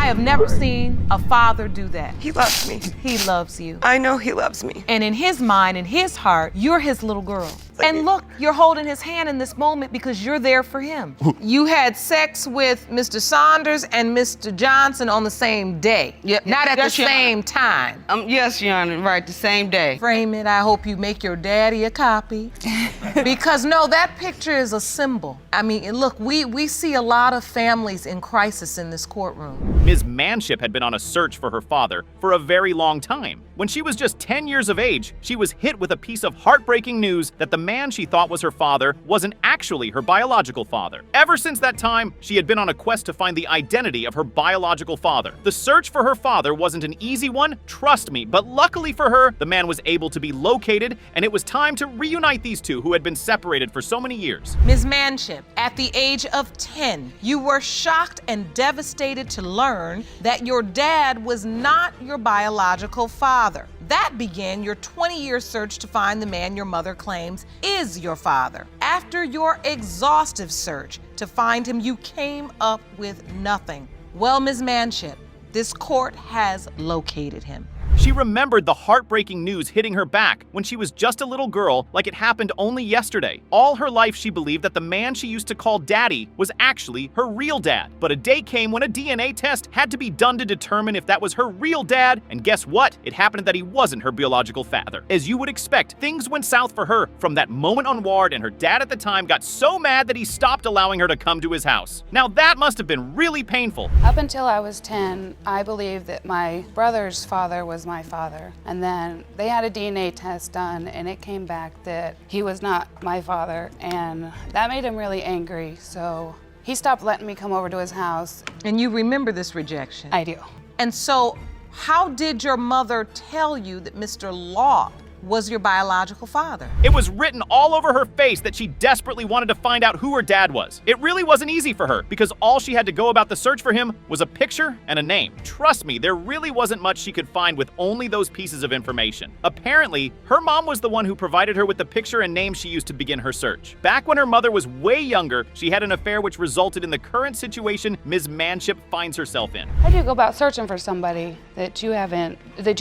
have never seen a father do that. He loves me. He loves you. I know he loves me. And in his mind, in his heart, you're his little girl. And look, you're holding his hand in this moment because you're there for him. You had sex with Mr. Saunders and Mr. Johnson on the same day. Yep. Not at Yes, the Your Honor. same time. Yes, Your Honor, right, the same day. Frame it. I hope you make your daddy a copy. Because no, that picture is a symbol. I mean, look, we see a lot of families in crisis in this courtroom. Ms. Manship had been on a search for her father for a very long time. When she was just 10 years of age, she was hit with a piece of heartbreaking news that the man she thought was her father wasn't actually her biological father. Ever since that time, she had been on a quest to find the identity of her biological father. The search for her father wasn't an easy one, trust me, but luckily for her, the man was able to be located, and it was time to reunite these two who had been separated for so many years. Ms. Manship, at the age of 10, you were shocked and devastated to learn that your dad was not your biological father. That began your 20-year search to find the man your mother claims is your father. After your exhaustive search to find him, you came up with nothing. Well, Ms. Manship, this court has located him. She remembered the heartbreaking news hitting her back when she was just a little girl, like it happened only yesterday. All her life she believed that the man she used to call daddy was actually her real dad. But a day came when a DNA test had to be done to determine if that was her real dad, and guess what? It happened that he wasn't her biological father. As you would expect, things went south for her from that moment onward, and her dad at the time got so mad that he stopped allowing her to come to his house. Now that must have been really painful. Up until I was 10, I believed that my brother's father was my father. And then they had a DNA test done and it came back that he was not my father. And that made him really angry. So he stopped letting me come over to his house. And you remember this rejection? I do. And so, how did your mother tell you that Mr. Law was your biological father? It was written all over her face that she desperately wanted to find out who her dad was. It really wasn't easy for her because all she had to go about the search for him was a picture and a name. Trust me, there really wasn't much she could find with only those pieces of information. Apparently, her mom was the one who provided her with the picture and name she used to begin her search. Back when her mother was way younger, she had an affair which resulted in the current situation Ms. Manship finds herself in. How do you go about searching for somebody that you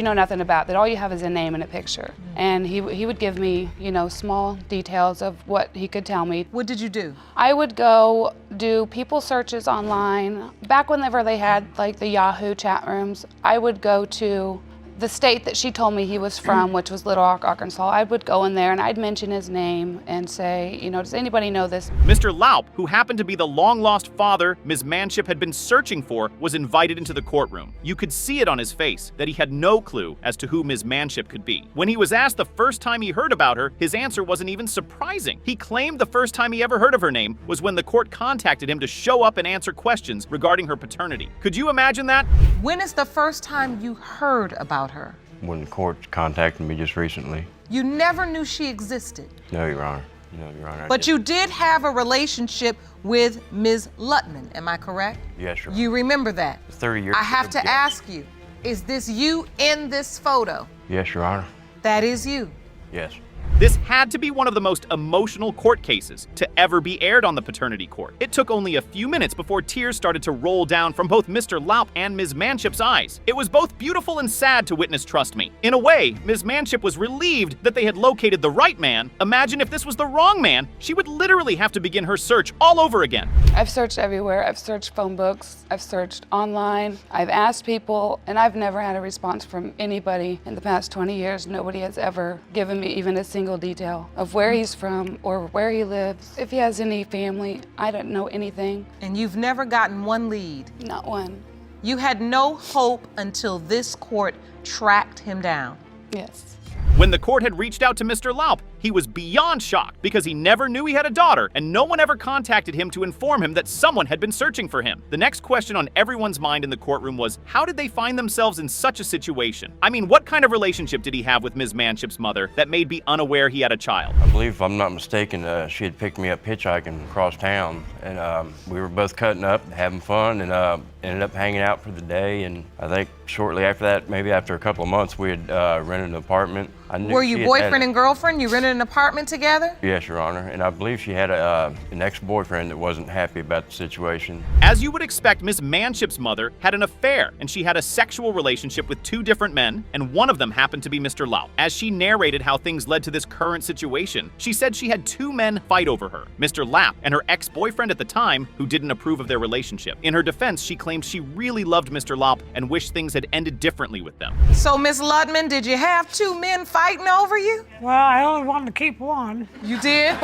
know nothing about, that all you have is a name and a picture? And he would give me, small details of what he could tell me. What did you do? I would go do people searches online. Back whenever they had like the Yahoo chat rooms, I would go to the state that she told me he was from, which was Little Rock, Arkansas. I would go in there and I'd mention his name and say, does anybody know this? Mr. Laup, who happened to be the long-lost father Ms. Manship had been searching for, was invited into the courtroom. You could see it on his face that he had no clue as to who Ms. Manship could be. When he was asked the first time he heard about her, his answer wasn't even surprising. He claimed the first time he ever heard of her name was when the court contacted him to show up and answer questions regarding her paternity. Could you imagine that? When is the first time you heard about her? When the court contacted me just recently. You never knew she existed? No, Your Honor. No, Your Honor. But you did have a relationship with Ms. Lutman, am I correct? Yes, Your Honor. You remember that? It's 30 years I have ago, to yes. ask you, is this you in this photo? Yes, Your Honor. That is you. Yes. This had to be one of the most emotional court cases to ever be aired on the paternity court. It took only a few minutes before tears started to roll down from both Mr. Laup and Ms. Manship's eyes. It was both beautiful and sad to witness, trust me. In a way, Ms. Manship was relieved that they had located the right man. Imagine if this was the wrong man, she would literally have to begin her search all over again. I've searched everywhere. I've searched phone books. I've searched online. I've asked people, and I've never had a response from anybody in the past 20 years. Nobody has ever given me even a single detail of where he's from or where he lives, if he has any family. I don't know anything. And you've never gotten one lead? Not one. You had no hope until this court tracked him down? Yes. When the court had reached out to Mr. Laup, he was beyond shocked because he never knew he had a daughter and no one ever contacted him to inform him that someone had been searching for him. The next question on everyone's mind in the courtroom was, how did they find themselves in such a situation? I mean, what kind of relationship did he have with Ms. Manship's mother that made be unaware he had a child? I believe, if I'm not mistaken, she had picked me up hitchhiking across town, and we were both cutting up, having fun, and ended up hanging out for the day. And I think shortly after that, maybe after a couple of months, we had rented an apartment. I knew Were she you had boyfriend had and girlfriend? You rented an apartment together? Yes, Your Honor, and I believe she had an ex-boyfriend that wasn't happy about the situation. As you would expect, Ms. Manship's mother had an affair, and she had a sexual relationship with 2 different men, and one of them happened to be Mr. Lau. As she narrated how things led to this current situation, she said she had 2 men fight over her, Mr. Lapp and her ex-boyfriend at the time, who didn't approve of their relationship. In her defense, she claimed she really loved Mr. Lapp and wished things had ended differently with them. So, Miss Ludman, did you have 2 men fighting over you? Well, I only wanted to keep one. You did?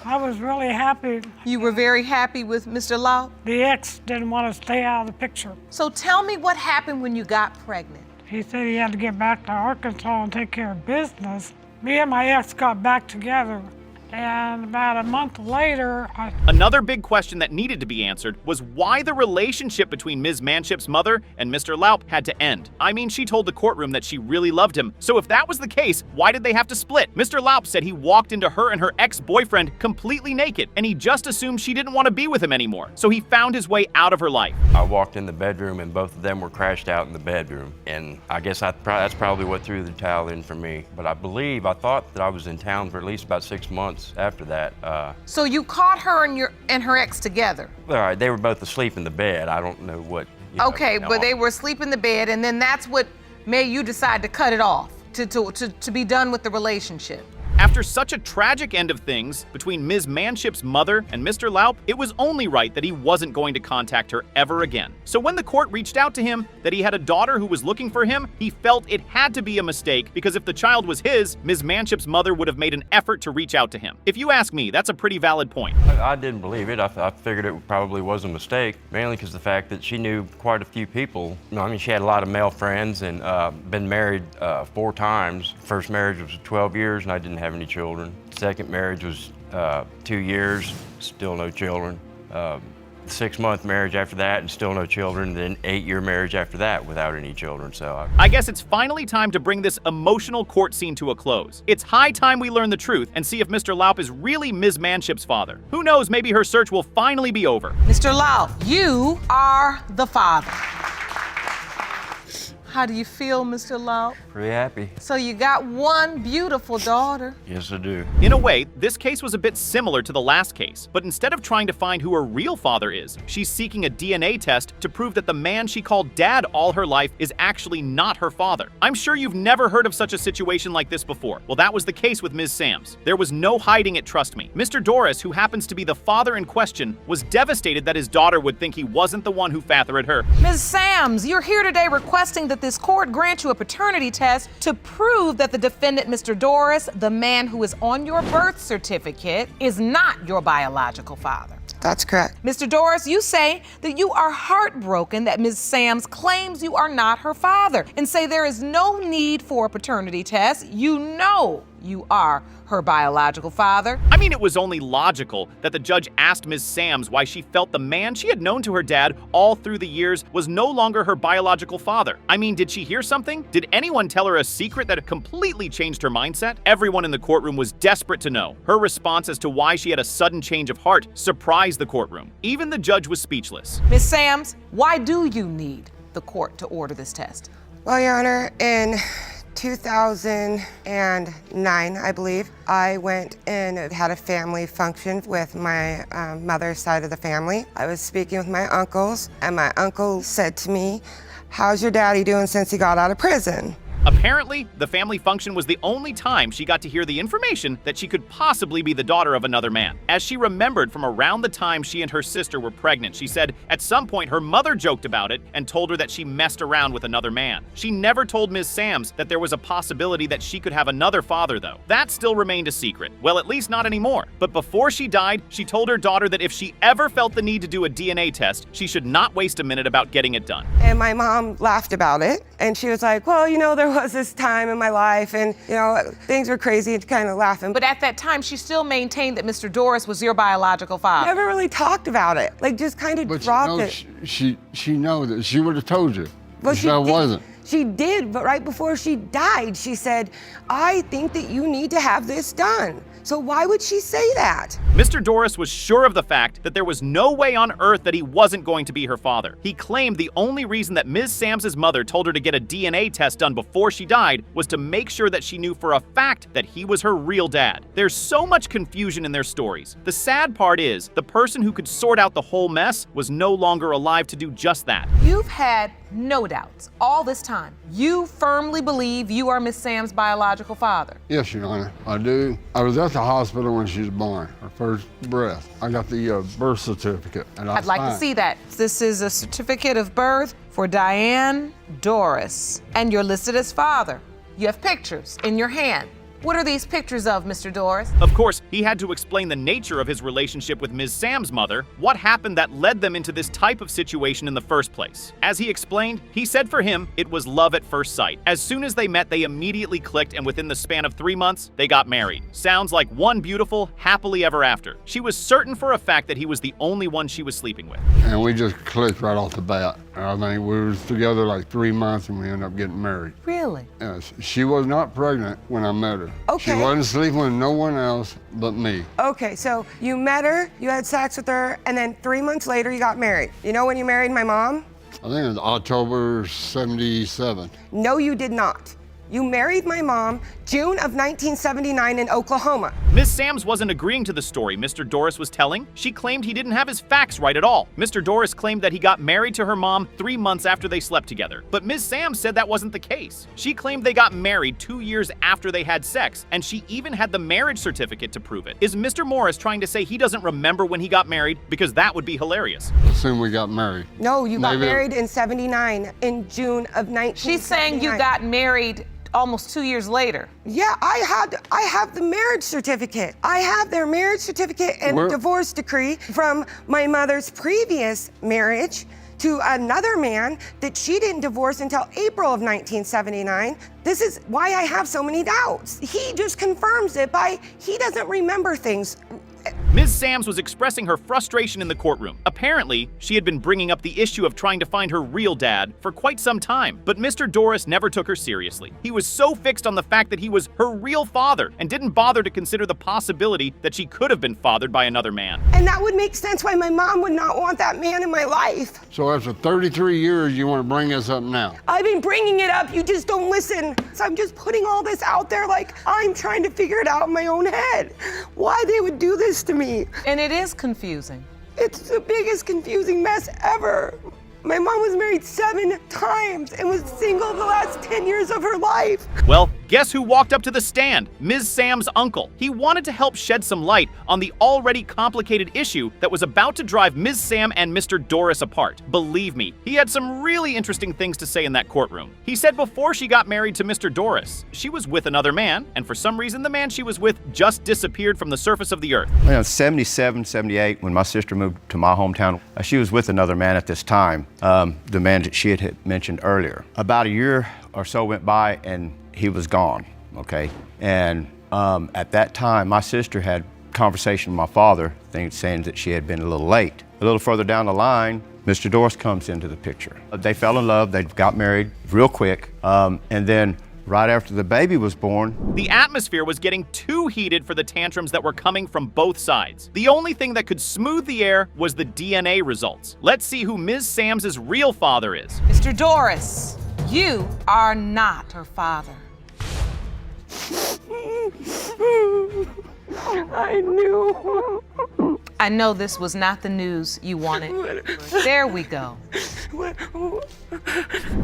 I was really happy. You were very happy with Mr. Lau? The ex didn't want to stay out of the picture. So tell me what happened when you got pregnant. He said he had to get back to Arkansas and take care of business. Me and my ex got back together. And about a month later, Another big question that needed to be answered was why the relationship between Ms. Manship's mother and Mr. Laup had to end. I mean, she told the courtroom that she really loved him, so if that was the case, why did they have to split? Mr. Laup said he walked into her and her ex-boyfriend completely naked, and he just assumed she didn't want to be with him anymore, so he found his way out of her life. I walked in the bedroom and both of them were crashed out in the bedroom, and I guess that's probably what threw the towel in for me. But I thought that I was in town for at least about 6 months after that. So you caught her and her ex together? All right, they were both asleep in the bed. I don't know what. Okay, but they were asleep in the bed, and then that's what made you decide to cut it off, to be done with the relationship. After such a tragic end of things between Ms. Manship's mother and Mr. Laup, it was only right that he wasn't going to contact her ever again. So when the court reached out to him that he had a daughter who was looking for him, he felt it had to be a mistake because if the child was his, Ms. Manship's mother would have made an effort to reach out to him. If you ask me, that's a pretty valid point. I didn't believe it. I figured it probably was a mistake, mainly because the fact that she knew quite a few people. I mean, she had a lot of male friends and been married 4 times. First marriage was 12 years and I didn't have any children. Second marriage was 2 years, still no children. 6-month marriage after that and still no children, then 8-year marriage after that without any children. So I guess it's finally time to bring this emotional court scene to a close. It's high time we learn the truth and see if Mr. Laup is really Ms. Manship's father. Who knows, maybe her search will finally be over. Mr. Laup, you are the father. How do you feel, Mr. Laup? pretty happy. So you got one beautiful daughter. Yes, I do. In a way, this case was a bit similar to the last case, but instead of trying to find who her real father is, she's seeking a DNA test to prove that the man she called dad all her life is actually not her father. I'm sure you've never heard of such a situation like this before. Well, that was the case with Ms. Sams. There was no hiding it, trust me. Mr. Doris, who happens to be the father in question, was devastated that his daughter would think he wasn't the one who fathered her. Ms. Sams, you're here today requesting that this court grant you a paternity test to prove that the defendant, Mr. Doris, the man who is on your birth certificate, is not your biological father. That's correct. Mr. Doris, you say that you are heartbroken that Ms. Sams claims you are not her father and say there is no need for a paternity test. You know you are her biological father. I mean, it was only logical that the judge asked Ms. Sams why she felt the man she had known to her dad all through the years was no longer her biological father. I mean, did she hear something? Did anyone tell her a secret that completely changed her mindset? Everyone in the courtroom was desperate to know. Her response as to why she had a sudden change of heart surprised the courtroom. Even the judge was speechless. Ms. Sams, why do you need the court to order this test? Well, Your Honor, in 2009, I believe, I went and had a family function with my mother's side of the family. I was speaking with my uncles, and my uncle said to me, "How's your daddy doing since he got out of prison?" Apparently, the family function was the only time she got to hear the information that she could possibly be the daughter of another man. As she remembered from around the time she and her sister were pregnant, she said at some point her mother joked about it and told her that she messed around with another man. She never told Ms. Sams that there was a possibility that she could have another father, though. That still remained a secret. Well, at least not anymore. But before she died, she told her daughter that if she ever felt the need to do a DNA test, she should not waste a minute about getting it done. And my mom laughed about it, and she was like, "Well, you know, there was this time in my life, and, you know, things were crazy," and kind of laughing. But at that time, she still maintained that Mr. Doris was your biological father. Never really talked about it, like just kind of dropped it. She knows that. She would have told you. Well, she wasn't. She did, but right before she died, she said, "I think that you need to have this done." So why would she say that? Mr. Doris was sure of the fact that there was no way on earth that he wasn't going to be her father. He claimed the only reason that Ms. Sams's mother told her to get a DNA test done before she died was to make sure that she knew for a fact that he was her real dad. There's so much confusion in their stories. The sad part is, the person who could sort out the whole mess was no longer alive to do just that. You've had no doubts all this time. You firmly believe you are Miss Sam's biological father. Yes, Your Honor, I do. I was at the hospital when she was born, her first breath. I got the birth certificate, and I'd like to see that. This is a certificate of birth for Diane Doris, and you're listed as father. You have pictures in your hand. What are these pictures of, Mr. Doris? Of course, he had to explain the nature of his relationship with Ms. Sam's mother, what happened that led them into this type of situation in the first place. As he explained, he said for him, it was love at first sight. As soon as they met, they immediately clicked, and within the span of 3 months, they got married. Sounds like one beautiful, happily ever after. She was certain for a fact that he was the only one she was sleeping with. And we just clicked right off the bat. I think we were together like 3 months and we ended up getting married. Really? Yes, she was not pregnant when I met her. Okay. She wasn't sleeping with no one else but me. Okay, so you met her, you had sex with her, and then 3 months later you got married. You know when you married my mom? I think it was October 77. No, you did not. You married my mom June of 1979 in Oklahoma. Miss Sam's wasn't agreeing to the story Mr. Doris was telling. She claimed he didn't have his facts right at all. Mr. Doris claimed that he got married to her mom 3 months after they slept together. But Miss Sam said that wasn't the case. She claimed they got married 2 years after they had sex, and she even had the marriage certificate to prove it. Is Mr. Morris trying to say he doesn't remember when he got married? Because that would be hilarious. Assume we got married. No, you got Maybe- married in 79 in June of 1979. She's saying you got married almost 2 years later. Yeah, I have the marriage certificate. I have their marriage certificate and Where- divorce decree from my mother's previous marriage to another man that she didn't divorce until April of 1979. This is why I have so many doubts. He just confirms it by, he doesn't remember things. Ms. Sam's was expressing her frustration in the courtroom. Apparently, she had been bringing up the issue of trying to find her real dad for quite some time, but Mr. Doris never took her seriously. He was so fixed on the fact that he was her real father and didn't bother to consider the possibility that she could have been fathered by another man. And that would make sense why my mom would not want that man in my life. So after 33 years, you want to bring this up now? I've been bringing it up, you just don't listen. So I'm just putting all this out there like I'm trying to figure it out in my own head. Why they would do this to me. And it is confusing. It's the biggest confusing mess ever. My mom was married 7 times and was single the last 10 years of her life. Well, guess who walked up to the stand? Ms. Sam's uncle. He wanted to help shed some light on the already complicated issue that was about to drive Ms. Sam and Mr. Doris apart. Believe me, he had some really interesting things to say in that courtroom. He said before she got married to Mr. Doris, she was with another man, and for some reason the man she was with just disappeared from the surface of the earth. You know, 77, 78, when my sister moved to my hometown, she was with another man at this time, the man that she had mentioned earlier. About a year or so went by and he was gone, okay? And at that time, my sister had conversation with my father, saying that she had been a little late. A little further down the line, Mr. Doris comes into the picture. They fell in love, they got married real quick, and then right after the baby was born, the atmosphere was getting too heated for the tantrums that were coming from both sides. The only thing that could smooth the air was the DNA results. Let's see who Ms. Sam's real father is. Mr. Doris, you are not her father. I knew. I know this was not the news you wanted. There we go.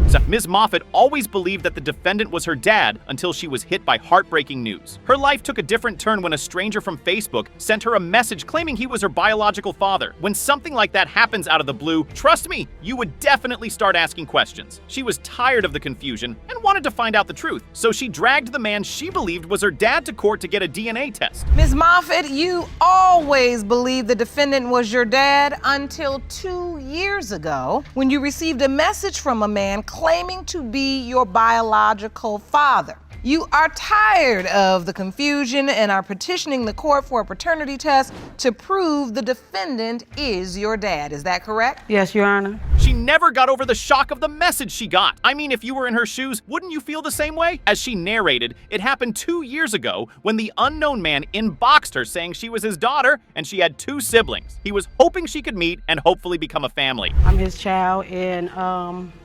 So Ms. Moffat always believed that the defendant was her dad until she was hit by heartbreaking news. Her life took a different turn when a stranger from Facebook sent her a message claiming he was her biological father. When something like that happens out of the blue, trust me, you would definitely start asking questions. She was tired of the confusion and wanted to find out the truth, so she dragged the man she believed was her dad to court to get a DNA test. Ms. Moffat, you always believed the defendant was your dad until 2 years ago when you received a message from a man claiming to be your biological father. You are tired of the confusion and are petitioning the court for a paternity test to prove the defendant is your dad. Is that correct? Yes, Your Honor. She never got over the shock of the message she got. I mean, if you were in her shoes, wouldn't you feel the same way? As she narrated, it happened 2 years ago when the unknown man inboxed her saying she was his daughter and she had 2 siblings. He was hoping she could meet and hopefully become a family. I'm his child, and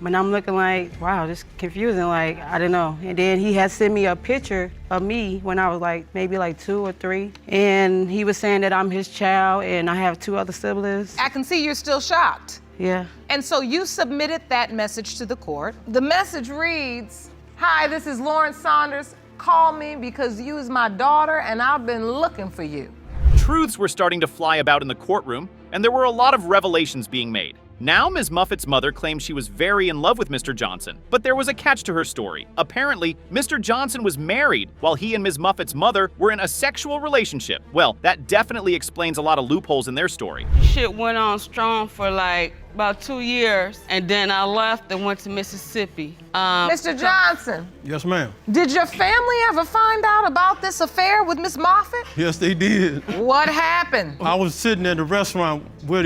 when I'm looking like, wow, this is confusing, like, I don't know. And then he had sent me a picture of me when I was like, maybe like 2 or 3. And he was saying that I'm his child and I have 2 other siblings. I can see you're still shocked. Yeah. And so you submitted that message to the court. The message reads, "Hi, this is Lauren Saunders. Call me because you is my daughter and I've been looking for you." Truths were starting to fly about in the courtroom, and there were a lot of revelations being made. Now, Ms. Muffet's mother claimed she was very in love with Mr. Johnson, but there was a catch to her story. Apparently, Mr. Johnson was married while he and Ms. Muffet's mother were in a sexual relationship. Well, that definitely explains a lot of loopholes in their story. Shit went on strong for like about 2 years, and then I left and went to Mississippi. Mr. Johnson, Yes, ma'am. did your family ever find out about this affair with Miss Moffett? Yes, they did. What happened? I was sitting at the restaurant with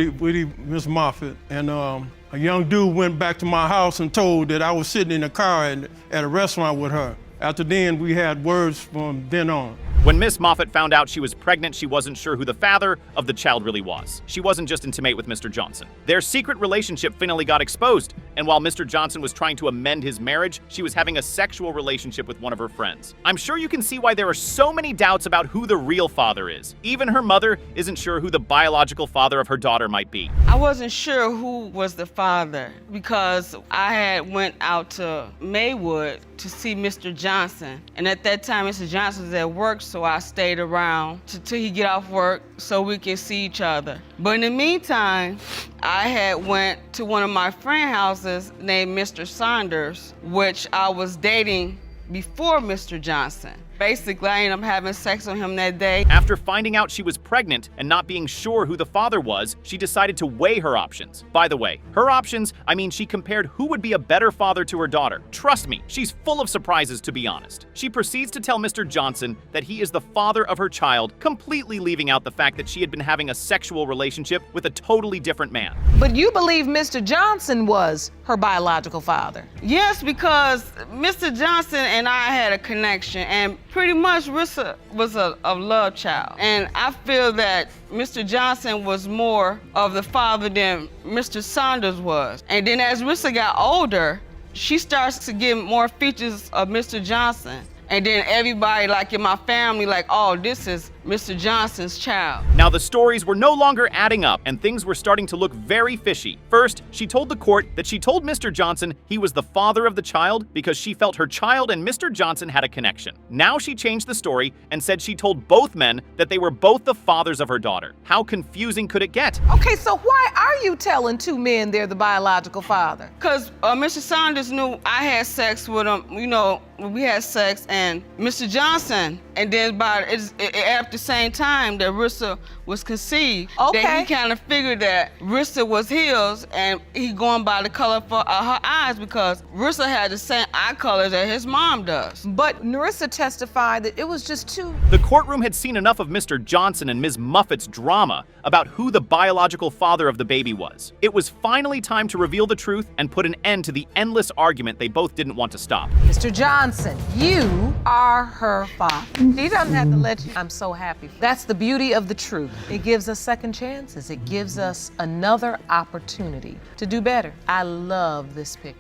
Miss Moffett, and a young dude went back to my house and told that I was sitting in a car at a restaurant with her. After then, we had words from then on. When Miss Moffett found out she was pregnant, she wasn't sure who the father of the child really was. She wasn't just intimate with Mr. Johnson. Their secret relationship finally got exposed, and while Mr. Johnson was trying to amend his marriage, she was having a sexual relationship with one of her friends. I'm sure you can see why there are so many doubts about who the real father is. Even her mother isn't sure who the biological father of her daughter might be. I wasn't sure who was the father because I had went out to Maywood to see Mr. Johnson. And at that time, Mr. Johnson was at work, so I stayed around till he get off work so we can see each other. But in the meantime, I had went to one of my friend houses named Mr. Saunders, which I was dating before Mr. Johnson. Basically, I ended up having sex with him that day. After finding out she was pregnant and not being sure who the father was, she decided to weigh her options. By the way, her options, I mean she compared who would be a better father to her daughter. Trust me, she's full of surprises, to be honest. She proceeds to tell Mr. Johnson that he is the father of her child, completely leaving out the fact that she had been having a sexual relationship with a totally different man. But you believe Mr. Johnson was her biological father. Yes, because Mr. Johnson and I had a connection, and pretty much Rissa was a love child. And I feel that Mr. Johnson was more of the father than Mr. Saunders was. And then as Rissa got older, she starts to get more features of Mr. Johnson. And then everybody, like in my family, like, oh, this is Mr. Johnson's child. Now the stories were no longer adding up and things were starting to look very fishy. First, she told the court that she told Mr. Johnson he was the father of the child because she felt her child and Mr. Johnson had a connection. Now she changed the story and said she told both men that they were both the fathers of her daughter. How confusing could it get? Okay, so why are you telling 2 men they're the biological father? Because Mr. Saunders knew I had sex with him, you know, we had sex, and Mr. Johnson, and then at the same time that Rissa was conceived, Okay. that he kind of figured that Rissa was his, and he going by the color of her eyes because Rissa had the same eye color that his mom does. But Narissa testified that it was just 2. The courtroom had seen enough of Mr. Johnson and Ms. Muffet's drama about who the biological father of the baby was. It was finally time to reveal the truth and put an end to the endless argument they both didn't want to stop. Mr. Johnson, you are her father. She doesn't have to let you. I'm so happy. That's the beauty of the truth. It gives us second chances. It gives us another opportunity to do better. I love this picture.